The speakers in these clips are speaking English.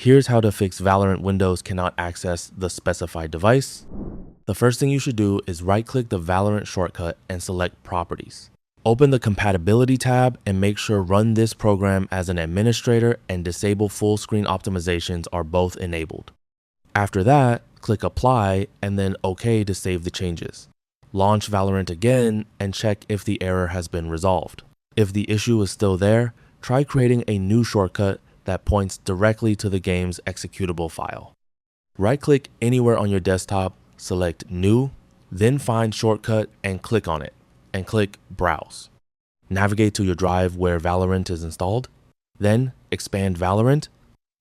Here's how to fix Valorant Windows cannot access the specified device. The first thing you should do is right-click the Valorant shortcut and select Properties. Open the Compatibility tab and make sure Run this program as an administrator and Disable full screen optimizations are both enabled. After that, click Apply and then OK to save the changes. Launch Valorant again and check if the error has been resolved. If the issue is still there, try creating a new shortcut that points directly to the game's executable file. Right-click anywhere on your desktop, select New, then find Shortcut and click on it, and click Browse. Navigate to your drive where Valorant is installed, then expand Valorant,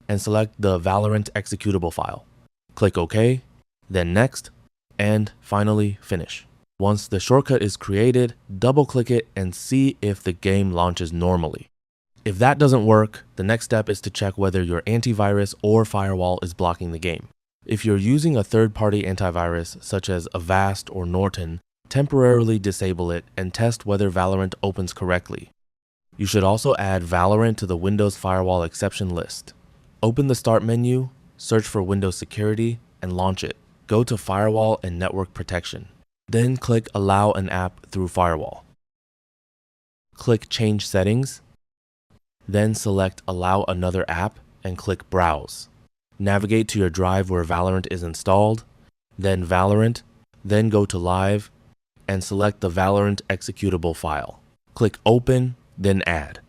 and select the Valorant executable file. Click OK, then Next, and finally Finish. Once the shortcut is created, double-click it and see if the game launches normally. If that doesn't work, the next step is to check whether your antivirus or firewall is blocking the game. If you're using a third-party antivirus such as Avast or Norton, temporarily disable it and test whether Valorant opens correctly. You should also add Valorant to the Windows Firewall exception list. Open the Start menu, search for Windows Security, and launch it. Go to Firewall and Network Protection. Then click Allow an app through Firewall. Click Change Settings. Then select Allow another app and click Browse. Navigate to your drive where Valorant is installed, then Valorant, then go to Live, and select the Valorant executable file. Click Open, then Add.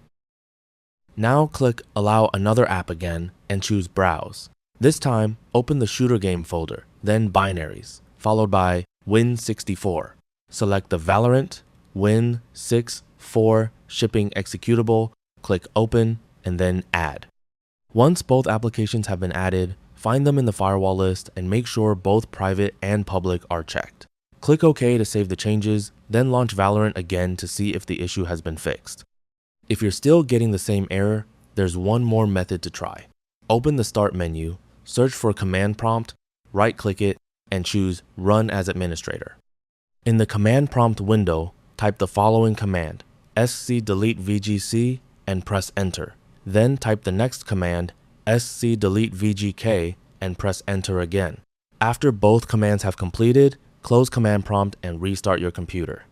Now click Allow another app again and choose Browse. This time, open the Shooter Game folder, then Binaries, followed by Win64. Select the Valorant Win64 shipping executable, click Open, and then Add. Once both applications have been added, find them in the firewall list and make sure both private and public are checked. Click OK to save the changes, then launch Valorant again to see if the issue has been fixed. If you're still getting the same error, there's one more method to try. Open the Start menu, search for Command Prompt, right-click it, and choose Run as Administrator. In the Command Prompt window, type the following command, scdelete VGC, and press Enter. Then type the next command, scdelete VGK, and press Enter again. After both commands have completed, close Command Prompt and restart your computer.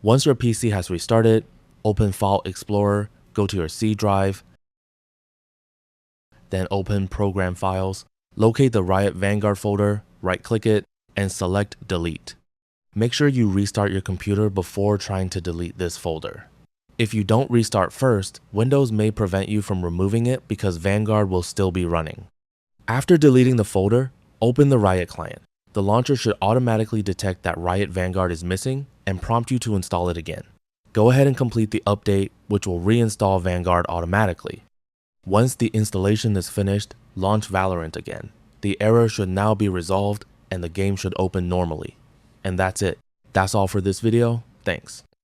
Once your PC has restarted, open File Explorer, go to your C drive, then open Program Files, locate the Riot Vanguard folder, right-click it, and select Delete. Make sure you restart your computer before trying to delete this folder. If you don't restart first, Windows may prevent you from removing it because Vanguard will still be running. After deleting the folder, open the Riot Client. The launcher should automatically detect that Riot Vanguard is missing and prompt you to install it again. Go ahead and complete the update, which will reinstall Vanguard automatically. Once the installation is finished, launch Valorant again. The error should now be resolved and the game should open normally. And that's it. That's all for this video. Thanks.